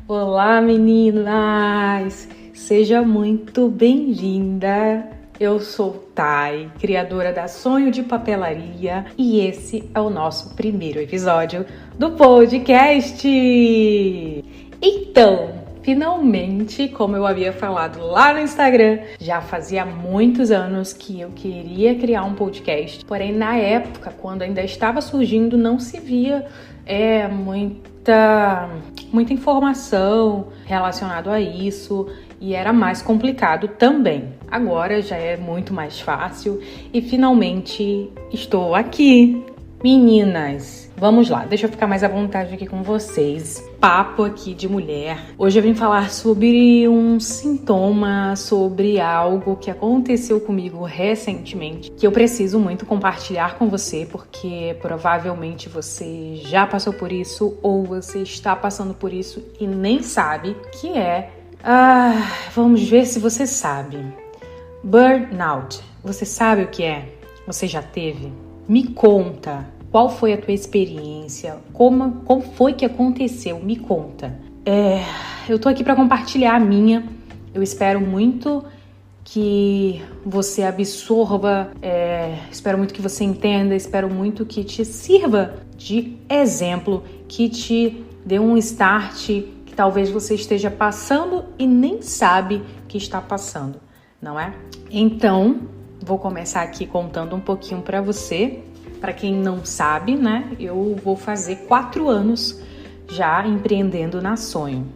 Olá, meninas! Seja muito bem-vinda! Eu sou Thay, criadora da Sonho de Papelaria, e esse é o nosso primeiro episódio do podcast! Então, finalmente, como eu havia falado lá no Instagram, já fazia muitos anos que eu queria criar um podcast, porém na época, quando ainda estava surgindo, não se via muita informação relacionada a isso e era mais complicado também. Agora já é muito mais fácil e finalmente estou aqui. Meninas, vamos lá, deixa eu ficar mais à vontade aqui com vocês. Papo aqui de mulher. Hoje eu vim falar sobre um sintoma, sobre algo que aconteceu comigo recentemente, que eu preciso muito compartilhar com você, porque provavelmente você já passou por isso ou você está passando por isso e nem sabe, que é... vamos ver se você sabe. Burnout. Você sabe o que é? Você já teve? Me conta. Qual foi a tua experiência? Como foi que aconteceu? Me conta. Eu tô aqui para compartilhar a minha. Eu espero muito que você absorva, espero muito que você entenda, espero muito que te sirva de exemplo, que te dê um start que talvez você esteja passando e nem sabe que está passando, não é? Então, vou começar aqui contando um pouquinho para você. Para quem não sabe, né, eu vou fazer 4 anos já empreendendo na Sonho.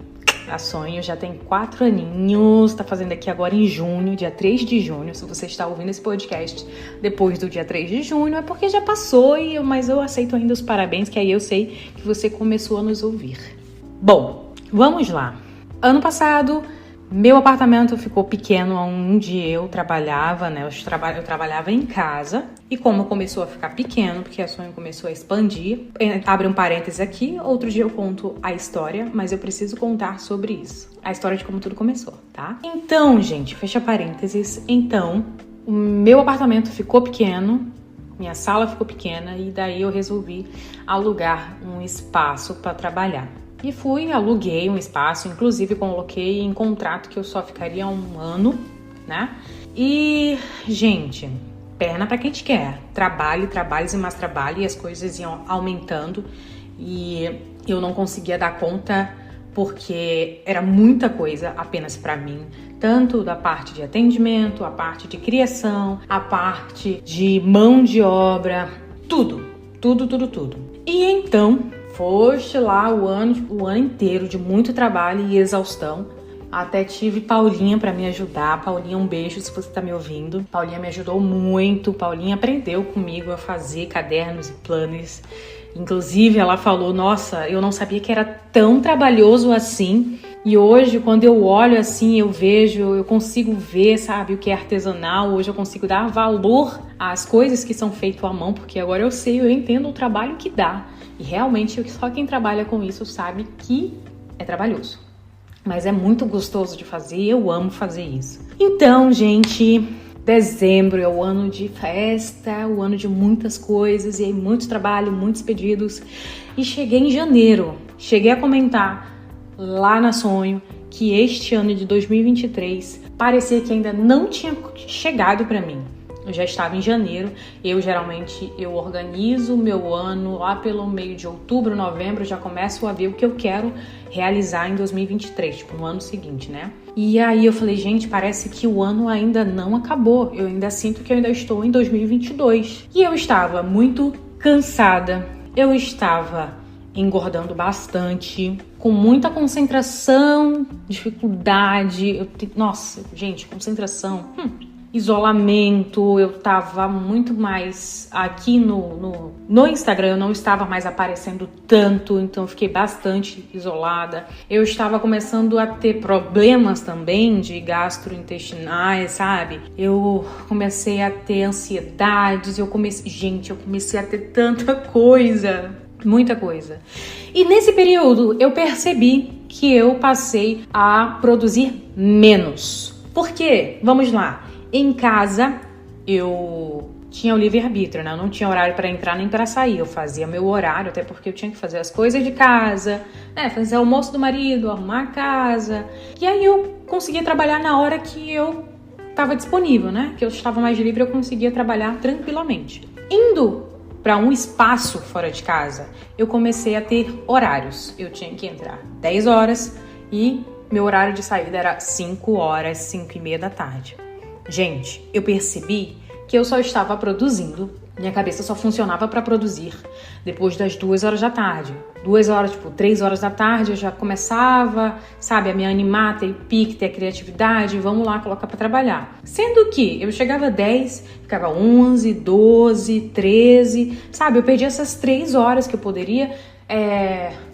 A Sonho já tem 4 aninhos, tá fazendo aqui agora em junho, dia 3 de junho. Se você está ouvindo esse podcast depois do dia 3 de junho, é porque já passou, mas eu aceito ainda os parabéns, que aí eu sei que você começou a nos ouvir. Bom, vamos lá. Ano passado... meu apartamento ficou pequeno onde eu trabalhava, né? Eu trabalhava em casa e como começou a ficar pequeno, porque a Sonho começou a expandir, abre um parênteses aqui, outro dia eu conto a história, mas eu preciso contar sobre isso. A história de como tudo começou, tá? Então, gente, fecha parênteses. Então, o meu apartamento ficou pequeno, minha sala ficou pequena e daí eu resolvi alugar um espaço para trabalhar. E aluguei um espaço, inclusive coloquei em contrato que eu só ficaria 1 ano, né? E, gente, perna pra quem te quer. Trabalho e mais trabalho, e as coisas iam aumentando. E eu não conseguia dar conta, porque era muita coisa apenas pra mim. Tanto da parte de atendimento, a parte de criação, a parte de mão de obra, tudo. E então... foste lá o ano inteiro de muito trabalho e exaustão. Até tive Paulinha para me ajudar. Paulinha, um beijo se você tá me ouvindo. Paulinha me ajudou muito. Paulinha aprendeu comigo a fazer cadernos e planners. Inclusive, ela falou, nossa, eu não sabia que era tão trabalhoso assim. E hoje, quando eu olho assim, eu consigo ver, sabe, o que é artesanal. Hoje eu consigo dar valor às coisas que são feitas à mão, porque agora eu entendo o trabalho que dá. E realmente, só quem trabalha com isso sabe que é trabalhoso. Mas é muito gostoso de fazer, eu amo fazer isso. Então, gente, dezembro é o ano de festa, o ano de muitas coisas, e aí muito trabalho, muitos pedidos. E cheguei em janeiro, cheguei a comentar lá na Sonho que este ano de 2023 parecia que ainda não tinha chegado para mim. Eu já estava em janeiro, eu organizo o meu ano lá pelo meio de outubro, novembro, já começo a ver o que eu quero realizar em 2023, tipo no ano seguinte, né? E aí eu falei, gente, parece que o ano ainda não acabou, eu ainda sinto que eu ainda estou em 2022. E eu estava muito cansada, eu estava engordando bastante, com muita concentração, dificuldade, nossa, gente, concentração... isolamento, eu tava muito mais aqui no Instagram, eu não estava mais aparecendo tanto, então eu fiquei bastante isolada. Eu estava começando a ter problemas também de gastrointestinais, sabe? Eu comecei a ter ansiedades, eu comecei a ter tanta coisa, muita coisa. E nesse período eu percebi que eu passei a produzir menos. Por quê? Vamos lá. Em casa, eu tinha o livre-arbítrio, né? Eu não tinha horário para entrar nem para sair. Eu fazia meu horário, até porque eu tinha que fazer as coisas de casa, né? Fazer o almoço do marido, arrumar a casa. E aí eu conseguia trabalhar na hora que eu estava disponível, né? Que eu estava mais livre, eu conseguia trabalhar tranquilamente. Indo para um espaço fora de casa, eu comecei a ter horários. Eu tinha que entrar 10 horas e meu horário de saída era 5 horas, 5:30 da tarde. Gente, eu percebi que eu só estava produzindo, minha cabeça só funcionava para produzir depois das 2 horas da tarde. 2 horas, 3 horas da tarde eu já começava, sabe, a me animar, ter pique, ter criatividade, vamos lá, colocar para trabalhar. Sendo que eu chegava 10, ficava 11, 12, 13, sabe, eu perdi essas 3 horas que eu poderia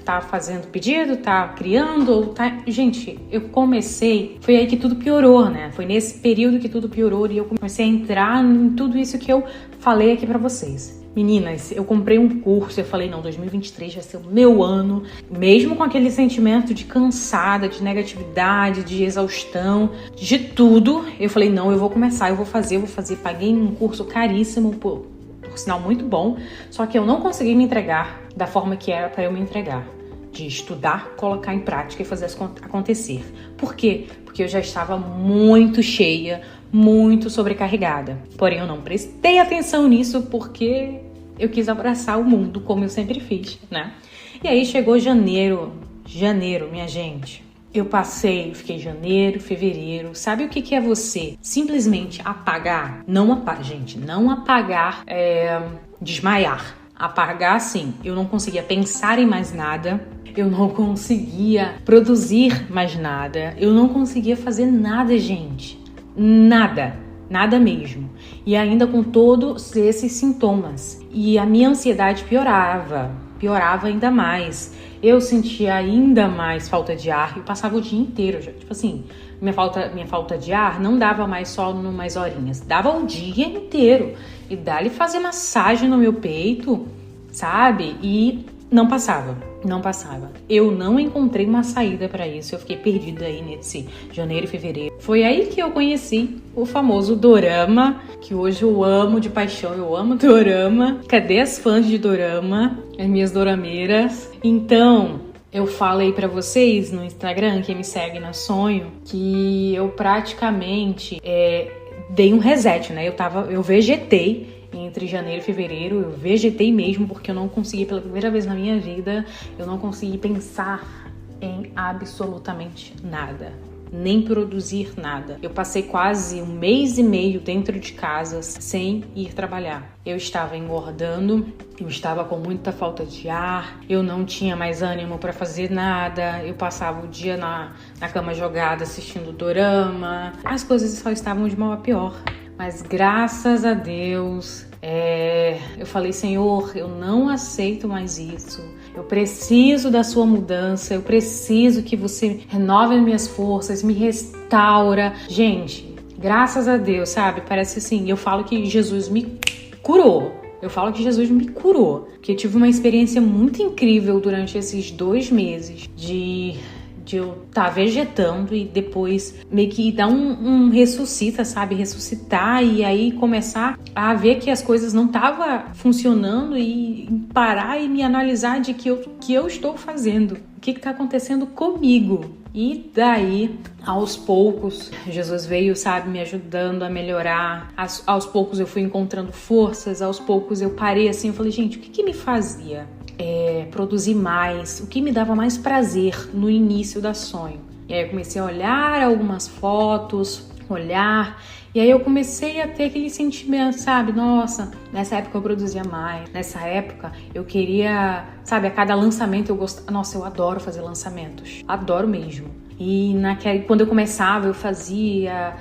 tá fazendo pedido, tá criando, tá... Gente, eu comecei... Foi aí que tudo piorou, né? Foi nesse período que tudo piorou e eu comecei a entrar em tudo isso que eu falei aqui pra vocês. Meninas, eu comprei um curso, eu falei, não, 2023 vai ser o meu ano, mesmo com aquele sentimento de cansada, de negatividade, de exaustão, de tudo. Eu falei, não, eu vou começar, eu vou fazer. Paguei um curso caríssimo, por sinal muito bom, só que eu não consegui me entregar da forma que era para eu me entregar, de estudar, colocar em prática e fazer acontecer. Por quê? Porque eu já estava muito cheia, muito sobrecarregada. Porém, eu não prestei atenção nisso porque eu quis abraçar o mundo, como eu sempre fiz, né? E aí chegou janeiro, minha gente. Eu fiquei janeiro, fevereiro. Sabe o que é você simplesmente apagar? Não apagar, desmaiar. Apagar, assim, eu não conseguia pensar em mais nada, eu não conseguia produzir mais nada, eu não conseguia fazer nada, gente. Nada mesmo. E ainda com todos esses sintomas. E a minha ansiedade piorava ainda mais. Eu sentia ainda mais falta de ar e passava o dia inteiro. Tipo assim, minha falta de ar não dava mais só umas horinhas, dava o dia inteiro. E dali fazer massagem no meu peito, sabe? E não passava. Eu não encontrei uma saída para isso. Eu fiquei perdida aí nesse janeiro e fevereiro. Foi aí que eu conheci o famoso dorama, que hoje eu amo de paixão. Eu amo dorama. Cadê as fãs de dorama? As minhas dorameiras. Então, eu falei pra vocês no Instagram, quem me segue na Sonho, que eu praticamente dei um reset, né? Eu vegetei entre janeiro e fevereiro, eu vegetei mesmo, porque eu não consegui, pela primeira vez na minha vida, eu não consegui pensar em absolutamente nada, nem produzir nada. Eu passei quase 1 mês e meio dentro de casa sem ir trabalhar. Eu estava engordando, eu estava com muita falta de ar, eu não tinha mais ânimo para fazer nada, eu passava o dia na cama jogada assistindo dorama, as coisas só estavam de mal a pior. Mas graças a Deus, eu falei, Senhor, eu não aceito mais isso. Eu preciso da sua mudança, eu preciso que você renove as minhas forças, me restaura. Gente, graças a Deus, sabe? Parece assim, eu falo que Jesus me curou. Porque eu tive uma experiência muito incrível durante esses 2 meses de eu estar vegetando e depois meio que dar um ressuscita, sabe? Ressuscitar e aí começar a ver que as coisas não estavam funcionando e parar e me analisar de que eu estou fazendo. O que está acontecendo comigo? E daí, aos poucos, Jesus veio, sabe, me ajudando a melhorar. Aos poucos eu fui encontrando forças, aos poucos eu parei assim, eu falei, gente, o que me fazia produzir mais? O que me dava mais prazer no início da Sonho? E aí eu comecei a olhar algumas fotos, e aí eu comecei a ter aquele sentimento, sabe? Nossa, nessa época eu produzia mais. Nessa época eu queria, sabe, a cada lançamento eu gostava. Nossa, eu adoro fazer lançamentos. Adoro mesmo. E quando eu começava, eu fazia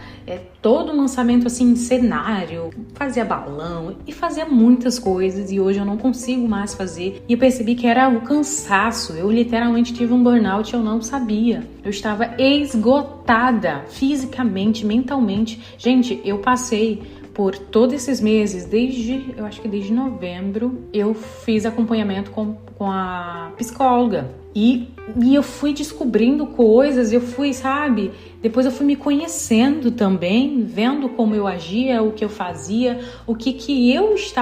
todo um lançamento assim em cenário, fazia balão e fazia muitas coisas. E hoje eu não consigo mais fazer. E eu percebi que era o cansaço. Eu literalmente tive um burnout e eu não sabia. Eu estava esgotada fisicamente, mentalmente. Gente, eu passei por todos esses meses, eu acho que desde novembro, eu fiz acompanhamento com a psicóloga. E eu fui descobrindo coisas, depois eu fui me conhecendo também, vendo como eu agia, o que eu fazia,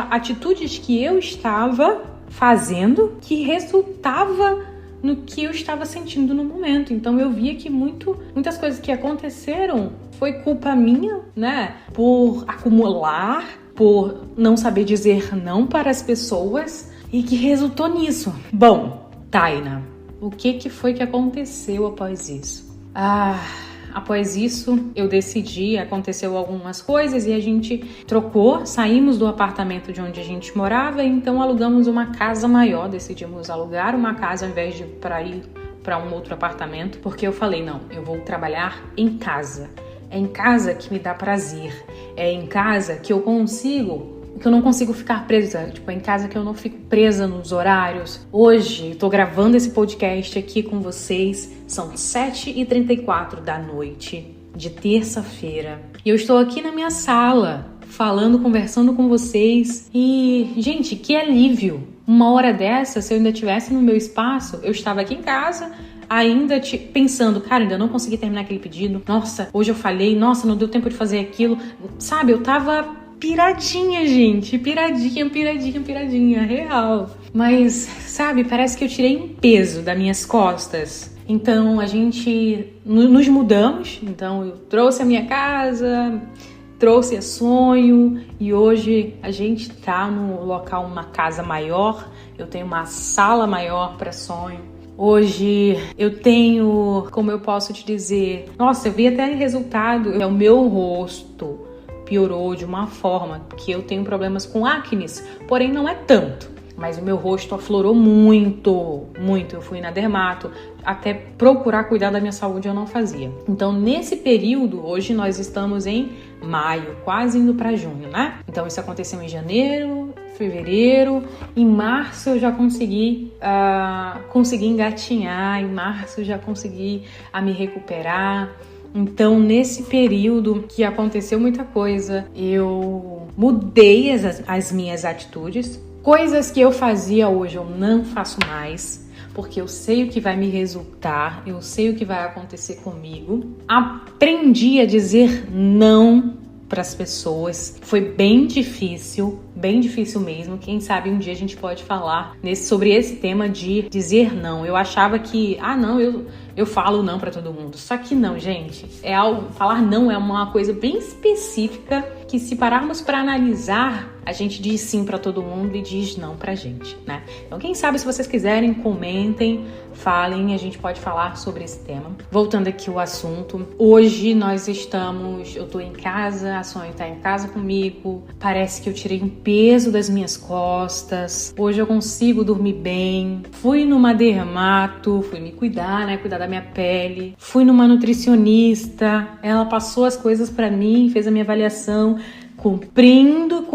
atitudes que eu estava fazendo que resultava no que eu estava sentindo no momento. Então eu via que muitas coisas que aconteceram foi culpa minha, né? Por acumular, por não saber dizer não para as pessoas e que resultou nisso. Bom, Taina, o que foi que aconteceu após isso? Após isso, eu decidi, aconteceu algumas coisas e a gente saímos do apartamento de onde a gente morava, então alugamos uma casa maior, decidimos alugar uma casa ao invés de ir para um outro apartamento, porque eu falei, não, eu vou trabalhar em casa. É em casa que me dá prazer, é em casa que eu não consigo ficar presa, é em casa que eu não fico presa nos horários. Hoje, estou gravando esse podcast aqui com vocês, são 7h34 da noite de terça-feira. E eu estou aqui na minha sala, conversando com vocês. E, gente, que alívio! Uma hora dessa, se eu ainda estivesse no meu espaço, eu estava aqui em casa, ainda pensando, cara, ainda não consegui terminar aquele pedido. Nossa, hoje eu falhei. Nossa, não deu tempo de fazer aquilo. Sabe, eu tava piradinha, gente. Piradinha, real. Mas, sabe, parece que eu tirei um peso das minhas costas. Então, a gente nos mudamos. Então, eu trouxe a minha casa, trouxe a Sonho. E hoje a gente tá no local, uma casa maior. Eu tenho uma sala maior para Sonho. Hoje eu tenho, como eu posso te dizer, nossa, eu vi até resultado, o meu rosto piorou de uma forma que eu tenho problemas com acne, porém não é tanto. Mas o meu rosto aflorou muito. Eu fui na dermato, até procurar cuidar da minha saúde eu não fazia. Então nesse período, hoje nós estamos em maio, quase indo para junho, né? Então isso aconteceu em janeiro, fevereiro, em março eu já consegui engatinhar, em março eu já consegui me recuperar. Então, nesse período que aconteceu muita coisa, eu mudei as minhas atitudes. Coisas que eu fazia hoje eu não faço mais, porque eu sei o que vai me resultar, eu sei o que vai acontecer comigo. Aprendi a dizer não para as pessoas. Foi bem difícil mesmo. Quem sabe um dia a gente pode falar sobre esse tema de dizer não. Eu achava que, eu falo não para todo mundo. Só que não, gente. Falar não é uma coisa bem específica que, se pararmos para analisar, a gente diz sim para todo mundo e diz não pra gente, né? Então, quem sabe, se vocês quiserem, comentem, falem, a gente pode falar sobre esse tema. Voltando aqui ao assunto, hoje eu tô em casa, a Sonho tá em casa comigo, parece que eu tirei um peso das minhas costas, hoje eu consigo dormir bem, fui numa dermato, fui me cuidar, né, cuidar da minha pele, fui numa nutricionista, ela passou as coisas pra mim, fez a minha avaliação, cumprindo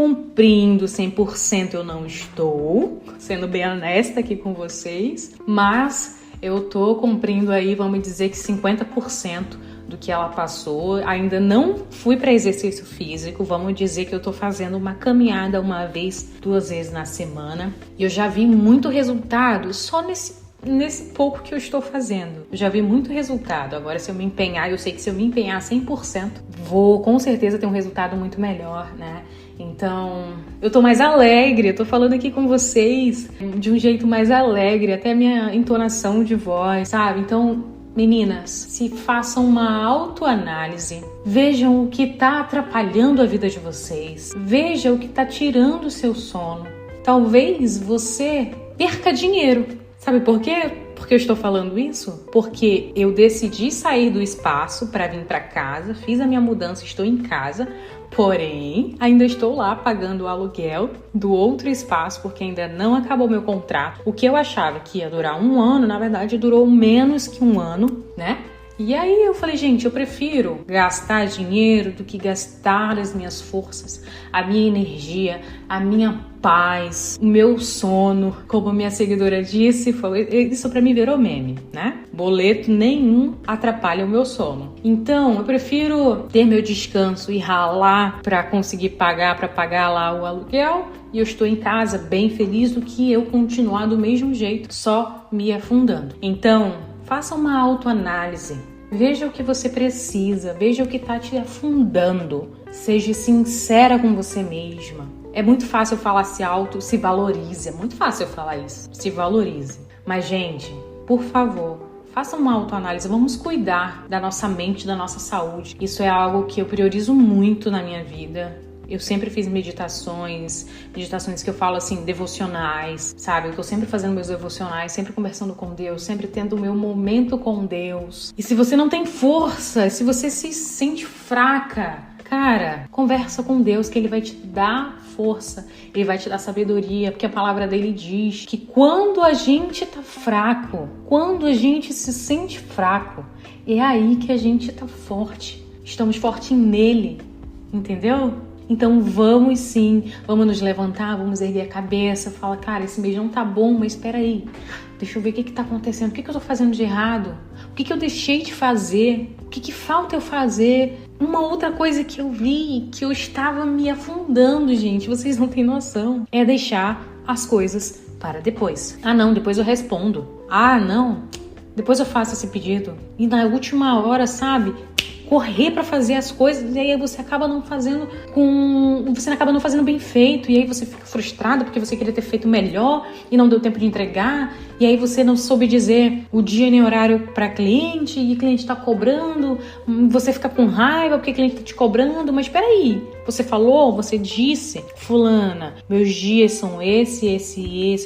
100% eu não estou, sendo bem honesta aqui com vocês, mas eu tô cumprindo aí, vamos dizer que 50% do que ela passou. Ainda não fui para exercício físico, vamos dizer que eu tô fazendo uma caminhada 2 vezes na semana, e eu já vi muito resultado só nesse pouco que eu estou fazendo. Eu já vi muito resultado. Agora, se eu me empenhar, eu sei que se eu me empenhar 100%, vou com certeza ter um resultado muito melhor, né? Então, eu tô mais alegre, eu tô falando aqui com vocês de um jeito mais alegre, até minha entonação de voz, sabe? Então, meninas, se façam uma autoanálise, vejam o que tá atrapalhando a vida de vocês, vejam o que tá tirando o seu sono. Talvez você perca dinheiro. Sabe por quê? Porque eu estou falando isso? Porque eu decidi sair do espaço para vir para casa, fiz a minha mudança, estou em casa, porém ainda estou lá pagando o aluguel do outro espaço, porque ainda não acabou meu contrato. O que eu achava que ia durar 1 ano, na verdade durou menos que 1 ano, né? E aí eu falei, gente, eu prefiro gastar dinheiro do que gastar as minhas forças, a minha energia, a minha paz, o meu sono. Como a minha seguidora disse, isso pra mim virou meme, né? Boleto nenhum atrapalha o meu sono. Então, eu prefiro ter meu descanso e ralar pra conseguir pagar lá o aluguel, e eu estou em casa bem feliz, do que eu continuar do mesmo jeito, só me afundando. Então, faça uma autoanálise. Veja o que você precisa, veja o que está te afundando. Seja sincera com você mesma. É muito fácil falar se valorize. É muito fácil eu falar isso. Se valorize. Mas, gente, por favor, faça uma autoanálise. Vamos cuidar da nossa mente, da nossa saúde. Isso é algo que eu priorizo muito na minha vida. Eu sempre fiz meditações que eu falo assim, devocionais, sabe? Eu tô sempre fazendo meus devocionais, sempre conversando com Deus, sempre tendo o meu momento com Deus. E se você não tem força, se você se sente fraca, cara, conversa com Deus que Ele vai te dar força, Ele vai te dar sabedoria, porque a palavra dele diz que quando a gente tá fraco, quando a gente se sente fraco, é aí que a gente tá forte. Estamos fortes nele, entendeu? Então vamos sim, vamos nos levantar, vamos erguer a cabeça, fala, cara, esse mês não tá bom, mas espera aí, deixa eu ver o que tá acontecendo, o que eu tô fazendo de errado, o que eu deixei de fazer, o que falta eu fazer. Uma outra coisa que eu vi, que eu estava me afundando, gente, vocês não têm noção, é deixar as coisas para depois. Ah não, depois eu respondo. Ah não, depois eu faço esse pedido. E na última hora, sabe, correr para fazer as coisas, e aí você acaba não fazendo bem feito, e aí você fica frustrado porque você queria ter feito melhor e não deu tempo de entregar, e aí você não soube dizer o dia nem horário para cliente, e o cliente está cobrando, você fica com raiva porque o cliente está te cobrando, mas espera aí, você falou, você disse, fulana, meus dias são esse,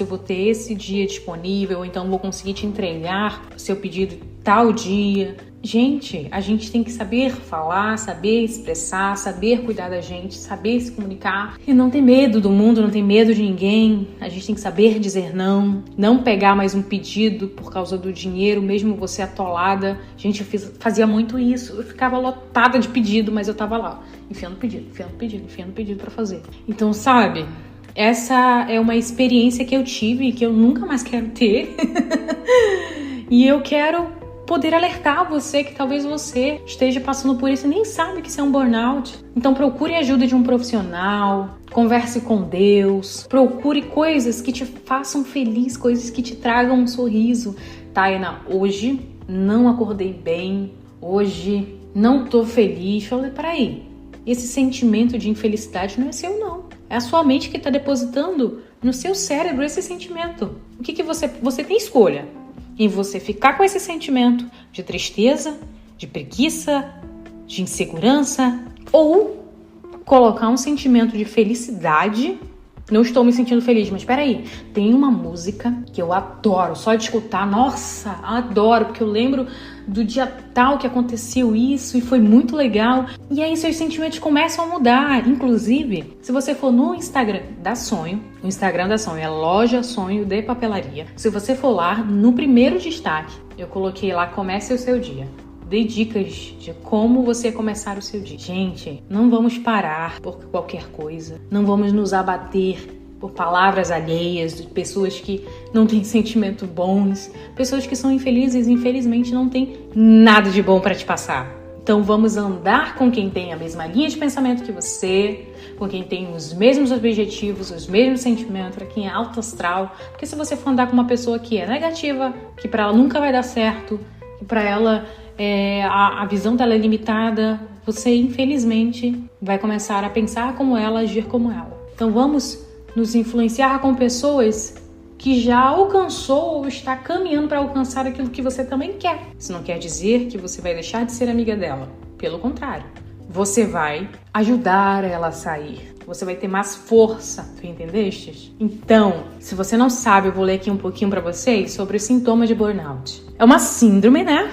eu vou ter esse dia disponível, então vou conseguir te entregar o seu pedido tal dia. Gente, a gente tem que saber falar, saber expressar, saber cuidar da gente, saber se comunicar e não ter medo do mundo, não ter medo de ninguém. A gente tem que saber dizer não pegar mais um pedido por causa do dinheiro, mesmo você atolada. Gente, eu fazia muito isso, eu ficava lotada de pedido, mas eu tava lá, enfiando pedido pra fazer. Então, sabe, essa é uma experiência que eu tive e que eu nunca mais quero ter. E eu quero poder alertar você que talvez você esteja passando por isso e nem sabe que isso é um burnout. Então procure a ajuda de um profissional, converse com Deus, procure coisas que te façam feliz, coisas que te tragam um sorriso. Tayana, hoje não acordei bem, hoje não tô feliz. Falei, peraí, esse sentimento de infelicidade não é seu não. É a sua mente que está depositando no seu cérebro esse sentimento. O que você tem escolha? Em você ficar com esse sentimento de tristeza, de preguiça, de insegurança, ou colocar um sentimento de felicidade. Não estou me sentindo feliz, mas peraí, tem uma música que eu adoro, só de escutar, nossa, adoro, porque eu lembro do dia tal que aconteceu isso e foi muito legal. E aí seus sentimentos começam a mudar. Inclusive, se você for no Instagram da Sonho, o Instagram da Sonho é Loja Sonho de Papelaria. Se você for lá, no primeiro destaque, eu coloquei lá, comece o seu dia. Dei dicas de como você começar o seu dia. Gente, não vamos parar por qualquer coisa. Não vamos nos abater por palavras alheias, de pessoas que não têm sentimentos bons, pessoas que são infelizes e infelizmente não têm nada de bom para te passar. Então vamos andar com quem tem a mesma linha de pensamento que você, com quem tem os mesmos objetivos, os mesmos sentimentos, para quem é alto astral. Porque se você for andar com uma pessoa que é negativa, que para ela nunca vai dar certo, que para ela a visão dela é limitada, você infelizmente vai começar a pensar como ela, agir como ela. Então vamos nos influenciar com pessoas que já alcançou ou está caminhando para alcançar aquilo que você também quer. Isso não quer dizer que você vai deixar de ser amiga dela. Pelo contrário, você vai ajudar ela a sair. Você vai ter mais força, tu entendeste? Então, se você não sabe, eu vou ler aqui um pouquinho para vocês sobre os sintomas de burnout. É uma síndrome, né?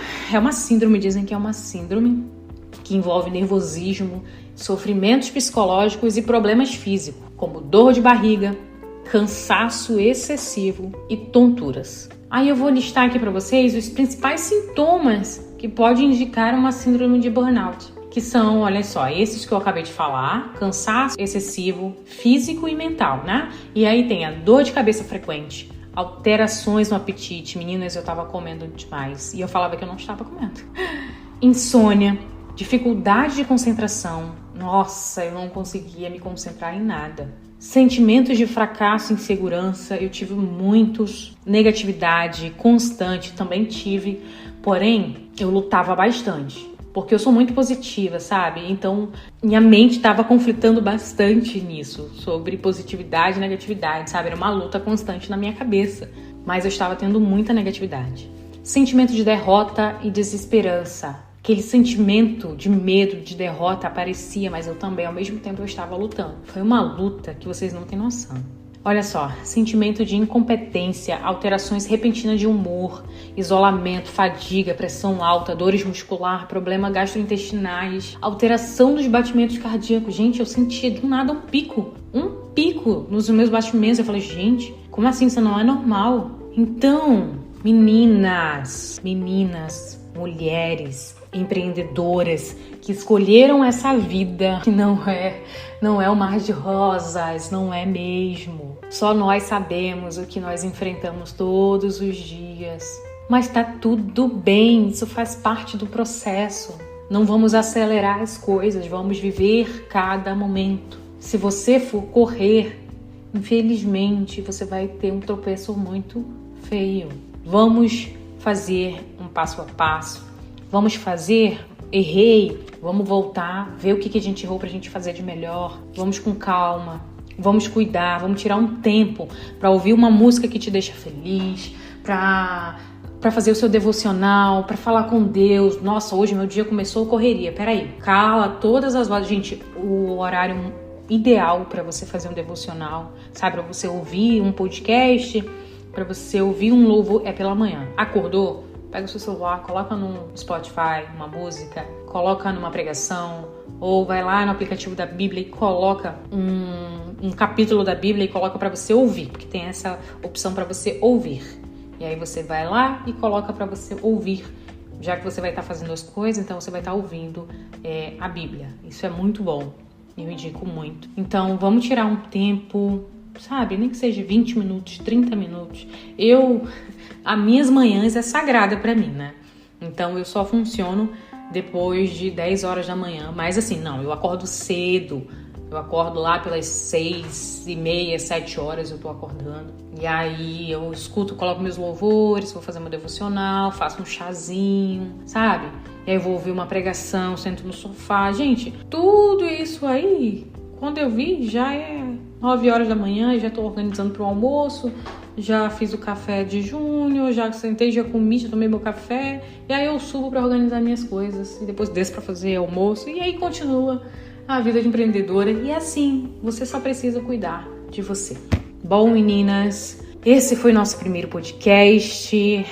Dizem que é uma síndrome que envolve nervosismo, sofrimentos psicológicos e problemas físicos, como dor de barriga, cansaço excessivo e tonturas. Aí eu vou listar aqui para vocês os principais sintomas que pode indicar uma síndrome de burnout. Que são, olha só, esses que eu acabei de falar, cansaço excessivo, físico e mental, né? E aí tem a dor de cabeça frequente, alterações no apetite. Meninas, eu tava comendo demais e eu falava que eu não estava comendo. Insônia, dificuldade de concentração. Nossa, eu não conseguia me concentrar em nada. Sentimentos de fracasso e insegurança, eu tive muitos. Negatividade constante, também tive. Porém, eu lutava bastante. Porque eu sou muito positiva, sabe? Então, minha mente estava conflitando bastante nisso. Sobre positividade e negatividade, sabe? Era uma luta constante na minha cabeça. Mas eu estava tendo muita negatividade. Sentimento de derrota e desesperança. Aquele sentimento de medo, de derrota aparecia, mas eu também, ao mesmo tempo, eu estava lutando. Foi uma luta que vocês não têm noção. Olha só, sentimento de incompetência, alterações repentinas de humor, isolamento, fadiga, pressão alta, dores muscular, problemas gastrointestinais, alteração dos batimentos cardíacos. Gente, eu sentia do nada um pico nos meus batimentos. Eu falei, gente, como assim? Isso não é normal. Então, meninas, mulheres, empreendedoras que escolheram essa vida que não é um mar de rosas, não é mesmo. Só nós sabemos o que nós enfrentamos todos os dias. Mas tá tudo bem, isso faz parte do processo. Não vamos acelerar as coisas, vamos viver cada momento. Se você for correr, infelizmente, você vai ter um tropeço muito feio. Vamos fazer um passo a passo. Vamos fazer, errei, vamos voltar, ver o que a gente errou pra gente fazer de melhor. Vamos com calma, vamos cuidar, vamos tirar um tempo pra ouvir uma música que te deixa feliz, pra fazer o seu devocional, pra falar com Deus. Nossa, hoje meu dia começou correria. Peraí, cala todas as vozes. Gente, o horário ideal pra você fazer um devocional, sabe? Pra você ouvir um podcast, pra você ouvir um louvor é pela manhã. Acordou? Pega o seu celular, coloca no Spotify uma música, coloca numa pregação, ou vai lá no aplicativo da Bíblia e coloca um capítulo da Bíblia e coloca para você ouvir, porque tem essa opção para você ouvir. E aí você vai lá e coloca para você ouvir, já que você vai estar fazendo as coisas, então você vai estar ouvindo a Bíblia. Isso é muito bom, eu indico muito. Então vamos tirar um tempo, sabe, nem que seja 20 minutos, 30 minutos. As minhas manhãs é sagrada pra mim, né? Então eu só funciono depois de 10 horas da manhã. Mas assim, não, eu acordo cedo. Eu acordo lá pelas 6h30, 7 horas eu tô acordando. E aí eu escuto, coloco meus louvores, vou fazer meu devocional, faço um chazinho, sabe? E aí eu vou ouvir uma pregação, sento no sofá. Gente, tudo isso aí, quando eu vi, já é 9 horas da manhã e já tô organizando pro almoço. Já fiz o café de junho, já sentei, já comi, já tomei meu café. E aí eu subo pra organizar minhas coisas. E depois desço pra fazer almoço. E aí continua a vida de empreendedora. E assim, você só precisa cuidar de você. Bom, meninas, esse foi nosso primeiro podcast.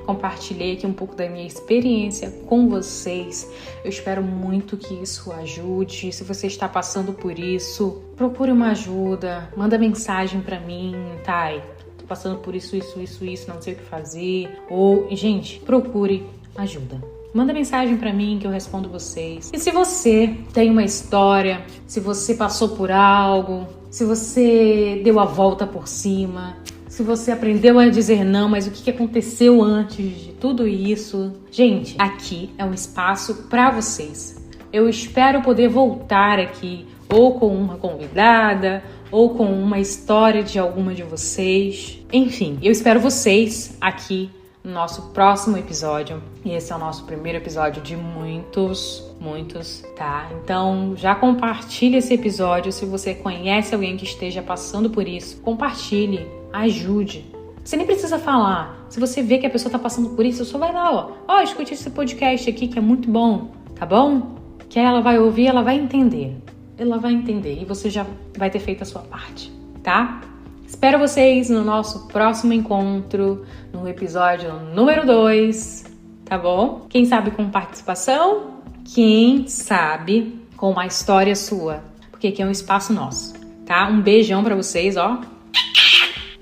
Compartilhei aqui um pouco da minha experiência com vocês. Eu espero muito que isso ajude. Se você está passando por isso, procure uma ajuda. Manda mensagem pra mim, Thay. Tô passando por isso, não sei o que fazer. Ou, gente, procure ajuda. Manda mensagem pra mim que eu respondo vocês. E se você tem uma história, se você passou por algo, se você deu a volta por cima, se você aprendeu a dizer não, mas o que aconteceu antes de tudo isso? Gente, aqui é um espaço pra vocês. Eu espero poder voltar aqui ou com uma convidada, ou com uma história de alguma de vocês. Enfim, eu espero vocês aqui no nosso próximo episódio. E esse é o nosso primeiro episódio de muitos, tá? Então, já compartilhe esse episódio. Se você conhece alguém que esteja passando por isso, compartilhe, ajude. Você nem precisa falar. Se você vê que a pessoa tá passando por isso, só vai lá, ó. Escute esse podcast aqui que é muito bom, tá bom? Que ela vai ouvir, ela vai entender. Ela vai entender e você já vai ter feito a sua parte, tá? Espero vocês no nosso próximo encontro, no episódio número 2, tá bom? Quem sabe com participação, quem sabe com uma história sua, porque aqui é um espaço nosso, tá? Um beijão pra vocês, ó.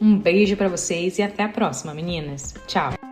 Um beijo pra vocês e até a próxima, meninas. Tchau!